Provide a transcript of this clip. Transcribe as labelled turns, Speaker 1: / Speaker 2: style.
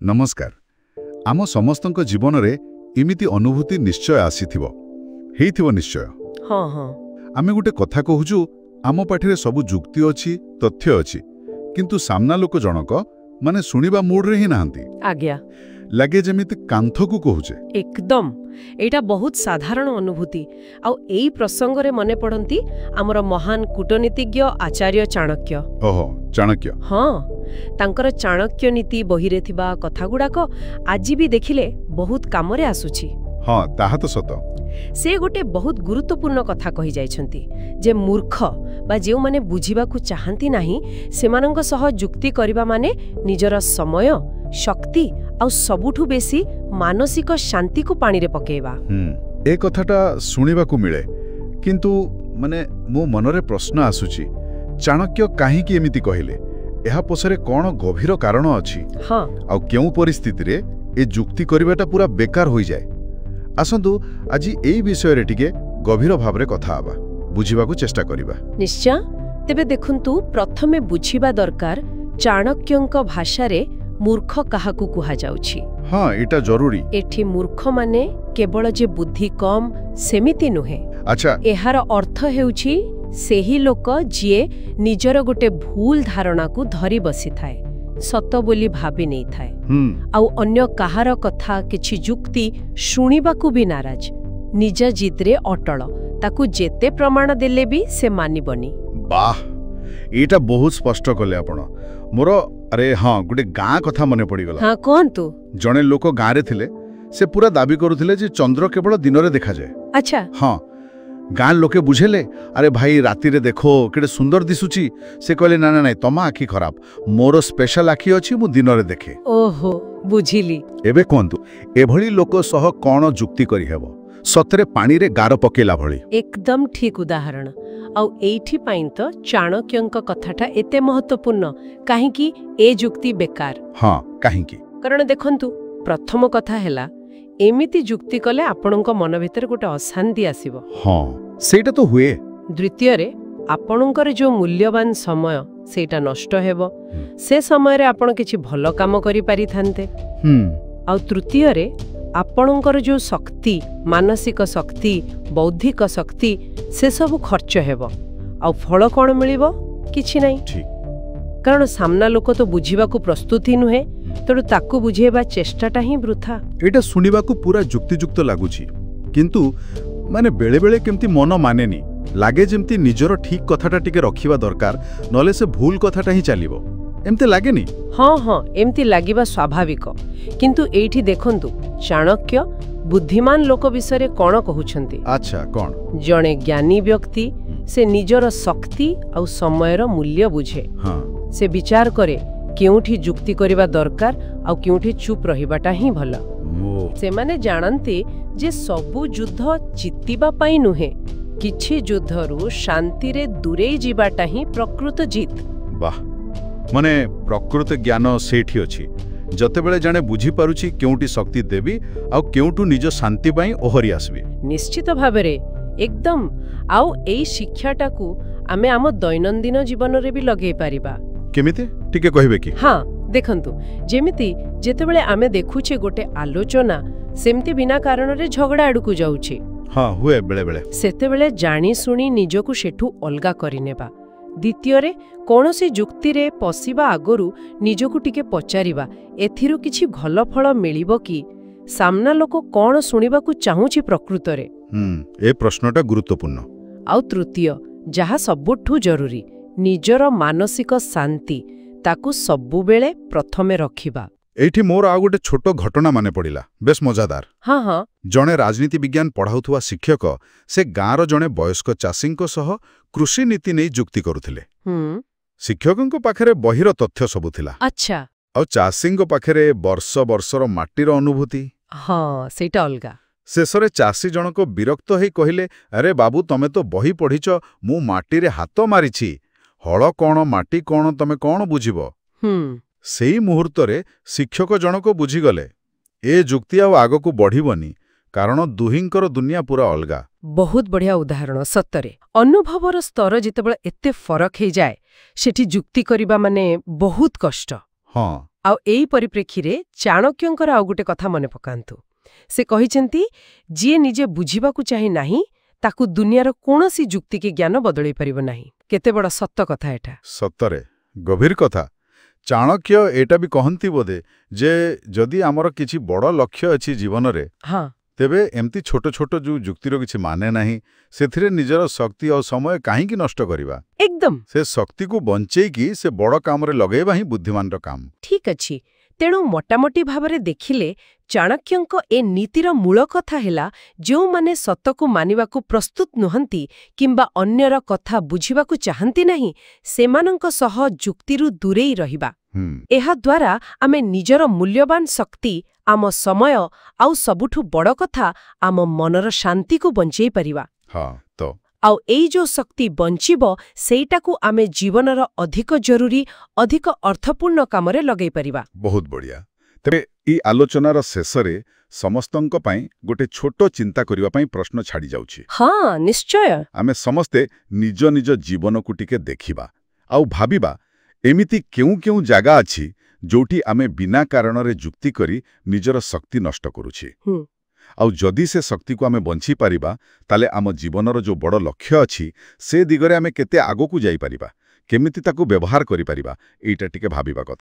Speaker 1: नमस्कार। आम समस्तक जीवन रे इमिति अनुभूति निश्चय आसीथिबो हेइथिबो निश्चय।
Speaker 2: हाँ हाँ
Speaker 1: आमे गुटे कथा कहूचु आम पाठरे सबु जुक्ति अछि तथ्य अछि किंतु सामना लोक जनक माने सुनिबा मूड रे ही नाहंती।
Speaker 2: आज्ञा
Speaker 1: लागे जेमिति कांथकु कहूचे।
Speaker 2: एकदम एटा बहुत साधारण अनुभूति। आउ एई प्रसंग रे मने पड़ंती हमर महान कूटनीतिज्ञ आचार्य चाणक्य।
Speaker 1: ओहो चाणक्य।
Speaker 2: हाँ तांकर चाणक्य नीति बहिरे थिबा कथा गुडाक आजि भी देखिले बहुत कामरे आसुछि।
Speaker 1: हाँ ताहा तो सत।
Speaker 2: से गोटे बहुत गुरुत्वपूर्ण कथा कहि जाइछंती जे मूर्ख बा जेउ माने बुझिबाकू चाहंती नाही सेमानंक सह जुक्ति करिबा माने निजर समय शक्ति आ सबुठु बेसी मानसिक शांति को पानी रे पकेबा।
Speaker 1: ए कथाटा सुनिबाकू मिले किंतु माने मो मनरे प्रश्न आसुछि चाणक्य काहे कि एमिति कहिले एहा पछरे कोन गभीर कारण अछि।
Speaker 2: हाँ
Speaker 1: आ केउ परिस्थिति रे ए जुक्ति करिबाटा पूरा बेकार होई जाय। आसंतु आजि एई विषय रे टिके गभीर भाबरे कथा आबा बुझिबाकू चेष्टा करिबा।
Speaker 2: निश्चय। तेबे देखंतु प्रथमे बुझिबा दरकार चाणक्यंक भाषा रे मूर्ख काहाकू कुहा जाउछि।
Speaker 1: हाँ एटा जरूरी।
Speaker 2: एठी मूर्ख माने केवल जे बुद्धि कम सेमिति नुहे।
Speaker 1: अच्छा
Speaker 2: एहार अर्थ हेउछि सेही लोक जिए निजर गोटे भूल धारणा को धरी बसी थाए सत बोली भाबी नहीं थाए आउ अन्य कहार कथा किछि जुक्ति शुणिबाकू भी नाराज निज जिद्रे अटल ताकू जेते प्रमाण देले भी से मानिबनी।
Speaker 1: वाह एटा बहुत स्पष्ट कले आपण मोर। अरे हाँ गोटे गाँ कथा मने पड़ी गला।
Speaker 2: हाँ कहंतु।
Speaker 1: जणे लोक गाँ रे थिले से पूरा दाबी करुथिले जे चंद्र केवल दिन रे देखा जाए।
Speaker 2: अच्छा
Speaker 1: हाँ गाँ लोके बुझेले अरे भाई राति रे देखो केडे सुंदर दिसुची से कहले ना ना ना तमा आखि खराब मोर स्पेशल आखि अछि मु दिन रे देखे।
Speaker 2: ओहो बुझिली।
Speaker 1: एबे कोंतु एभली लोक सह कोन जुक्ति करि हेबो सतरे पानी रे गार पकेला भली।
Speaker 2: एकदम ठीक उदाहरण। आउ एठी पाइन तो चाणक्यंक कथाटा एते महत्वपूर्ण काहे कि ए जुक्ति बेकार।
Speaker 1: हाँ काहे कि
Speaker 2: कारण देखंतु प्रथम कथा हैला एमिति जुक्ति कले आपणक मन भितर गोटे अशांति आसीबो।
Speaker 1: हाँ सेटा तो हुए।
Speaker 2: द्वितीय रे आपणकर जो मूल्यवान समय सेटा नष्ट हेबो से समय रे आपण किछि भलो काम करि पारि थान्ते। आउ तृतीय रे आपणकर जो शक्ति मानसिक शक्ति बौद्धिक शक्ति से सब खर्च हेबो आउ फल कोन मिलिबो किछि नै।
Speaker 1: ठीक
Speaker 2: कारण सामना लोक तो बुझिबाकू प्रस्तुत ही नुहे तेणु ताकू बुझेबा चेष्टाटा ही वृथा।
Speaker 1: एटा सुनिबाकू पूरा जुक्तियुक्त लागुछि किंतु माने बेले बेले केमती मन मानेनी लागे जेमती निजर ठीक कथाटा टिके रखिबा दरकार नले से भूल कथाटा ही चलिबो एमते लागेनी।
Speaker 2: हाँ हाँ एमती लागिबा स्वाभाविक किंतु एठी देखंतु चाणक्य बुद्धिमान लोक विषय कोन कहउछंती।
Speaker 1: अच्छा कोन
Speaker 2: जणे ज्ञानी व्यक्ति से निजर शक्ति आ समयर मूल्य बुझे।
Speaker 1: हाँ
Speaker 2: से विचार करे केउठी जुक्ति करिबा दरकार आ केउठी चुप रहिबाटा ही भलो। से माने जानती जे सबु युद्ध जितिबा पाई नुहे किछि युद्धरु शांति रे दूरे जीवाटा ही प्रकृत जीत।
Speaker 1: वाह माने प्रकृत ज्ञान सेठी अछि जते बेले जाने बुझी पारुछि केउठी शक्ति देवी आ केउठु निज शांति पाई ओहरी आसबी।
Speaker 2: निश्चित भाबरे एकदम। आउ एई शिक्षाटाकू आमे आम दैनंदिन जीवन रे भी लगेई पारिबा।
Speaker 1: केमिते टिके कहिबे कि।
Speaker 2: हाँ देखंतु जेमिति जेतेबेले आमे देखुछे गोटे आलोचना सेमती बिना कारण रे झगड़ा आडकू जाउछे।
Speaker 1: हाँ हुए बेले बेले
Speaker 2: सेतेबेले जानी सुनी निजकू सेठू अलगा करिनेबा। द्वितीय रे कोनोसी जुक्ति रे पसिबा आगरु निजकू टिके पचारिबा एथिरु किछि भल फल मिलिबो कि सामना लोक कोन सुनिबाकू चाहूछि प्रकृत रे।
Speaker 1: ए प्रश्नटा गुरुत्वपूर्ण।
Speaker 2: आउ तृतीय जहा सबुठू जरूरी निजर मानसिक शांति ताकू सबु बेले प्रथमे रखिबा।
Speaker 1: एठी मोर आ गोटे छोट घटना माने पड़िला बेस मजादार।
Speaker 2: हाँ हाँ
Speaker 1: जणे राजनीति विज्ञान पढ़ाउथुवा शिक्षक से गाँर जणे वयस्क चाषींको सह कृषि नीति नहीं जुक्ति करुथिले। शिक्षकंको पाखरे बहिर तथ्य सबु थिला।
Speaker 2: अच्छा
Speaker 1: आ चाषींको पाखरे वर्ष वर्षर माटीर अनुभूति।
Speaker 2: हाँ सेटा अलगा।
Speaker 1: शेषरे चाषी जनक विरक्त हेई कहिले अरे बाबू तमे तो बही पढ़िच मु माटी रे हाथ मारिछि हळ कोण माटी कोण तमे कोण बुझिबो। सेई मुहूर्त रे शिक्षक जनक बुझिगले ए जुक्ति आ आगकू बढ़िबनी कारण दुहिंकर दुनिया पूरा अलगा।
Speaker 2: बहुत बढ़िया उदाहरण सत्तरे अनुभवर स्तर जितेबाला एते फरक हे जाए सेठी जुक्ति करिबा माने बहुत कष्ट।
Speaker 1: हाँ
Speaker 2: ଆଉ ଏଇ ପରିପ୍ରେକ୍ଷୀରେ ଚାଣକ୍ୟଙ୍କର ଆଉ ଗୋଟେ କଥା ମନେ ପକାନ୍ତୁ। ସେ କହିଛନ୍ତି, ଯିଏ ନିଜେ ବୁଝିବାକୁ ଚାହେଁ ନାହିଁ ତାକୁ ଦୁନିଆର କୌଣସି ଯୁକ୍ତିକି ଜ୍ଞାନ ବଦଳେଇ ପାରିବ ନାହିଁ। କେତେ ବଡ଼ ସତ କଥା ଏଟା।
Speaker 1: ସତରେ ଗଭୀର କଥା। ଚାଣକ୍ୟ ଏଇଟା ବି କହନ୍ତି ବୋଧେ ଯେ ଯଦି ଆମର କିଛି ବଡ଼ ଲକ୍ଷ୍ୟ ଅଛି ଜୀବନରେ,
Speaker 2: ହଁ,
Speaker 1: ତେବେ ଏମିତି ଛୋଟ ଛୋଟ ଯୋଉ ଯୁକ୍ତିର କିଛି ମାନେ ନାହିଁ, ସେଥିରେ ନିଜର ଶକ୍ତି ଆଉ ସମୟ କାହିଁକି ନଷ୍ଟ କରିବା?
Speaker 2: ଏକଦମ
Speaker 1: ସେ ଶକ୍ତିକୁ ବଞ୍ଚେଇକି ସେ ବଡ଼ କାମରେ ଲଗେଇବା ହିଁ ବୁଦ୍ଧିମାନର କାମ।
Speaker 2: ଠିକ୍ ଅଛି। ତେଣୁ ମୋଟାମୋଟି ଭାବରେ ଦେଖିଲେ ଚାଣକ୍ୟଙ୍କ ଏ ନୀତିର ମୂଳ କଥା ହେଲା, ଯେଉଁମାନେ ସତକୁ ମାନିବାକୁ ପ୍ରସ୍ତୁତ ନୁହନ୍ତି କିମ୍ବା ଅନ୍ୟର କଥା ବୁଝିବାକୁ ଚାହାନ୍ତି ନାହିଁ, ସେମାନଙ୍କ ସହ ଯୁକ୍ତିରୁ ଦୂରେଇ ରହିବା। ଏହାଦ୍ୱାରା ଆମେ ନିଜର ମୂଲ୍ୟବାନ ଶକ୍ତି, ଆମ ସମୟ ଆଉ ସବୁଠୁ ବଡ଼ କଥା ଆମ ମନର ଶାନ୍ତିକୁ ବଞ୍ଚେଇ ପାରିବା। ଆଉ ଏଇ ଯୋଉ ଶକ୍ତି ବଞ୍ଚିବ, ସେଇଟାକୁ ଆମେ ଜୀବନର ଅଧିକ ଜରୁରୀ, ଅଧିକ ଅର୍ଥପୂର୍ଣ୍ଣ କାମରେ ଲଗେଇ ପାରିବା।
Speaker 1: ବହୁତ ବଢ଼ିଆ। ତେବେ ଏଇ ଆଲୋଚନାର ଶେଷରେ ସମସ୍ତଙ୍କ ପାଇଁ ଗୋଟେ ଛୋଟ ଚିନ୍ତା କରିବା ପାଇଁ ପ୍ରଶ୍ନ ଛାଡ଼ି ଯାଉଛି।
Speaker 2: ହଁ, ନିଶ୍ଚୟ।
Speaker 1: ଆମେ ସମସ୍ତେ ନିଜ ନିଜ ଜୀବନକୁ ଟିକେ ଦେଖିବା ଆଉ ଭାବିବା, ଏମିତି କେଉଁ କେଉଁ ଜାଗା ଅଛି ଯୋଉଠି ଆମେ ବିନା କାରଣରେ ଯୁକ୍ତି କରି ନିଜର ଶକ୍ତି ନଷ୍ଟ କରୁଛି। ଆଉ ଯଦି ସେ ଶକ୍ତିକୁ ଆମେ ବଞ୍ଚି ପାରିବା, ତାହେଲେ ଆମ ଜୀବନର ଯୋଉ ବଡ଼ ଲକ୍ଷ୍ୟ ଅଛି, ସେ ଦିଗରେ ଆମେ କେତେ ଆଗକୁ ଯାଇପାରିବା, କେମିତି ତାକୁ ବ୍ୟବହାର କରିପାରିବା, ଏଇଟା ଟିକେ ଭାବିବା କଥା।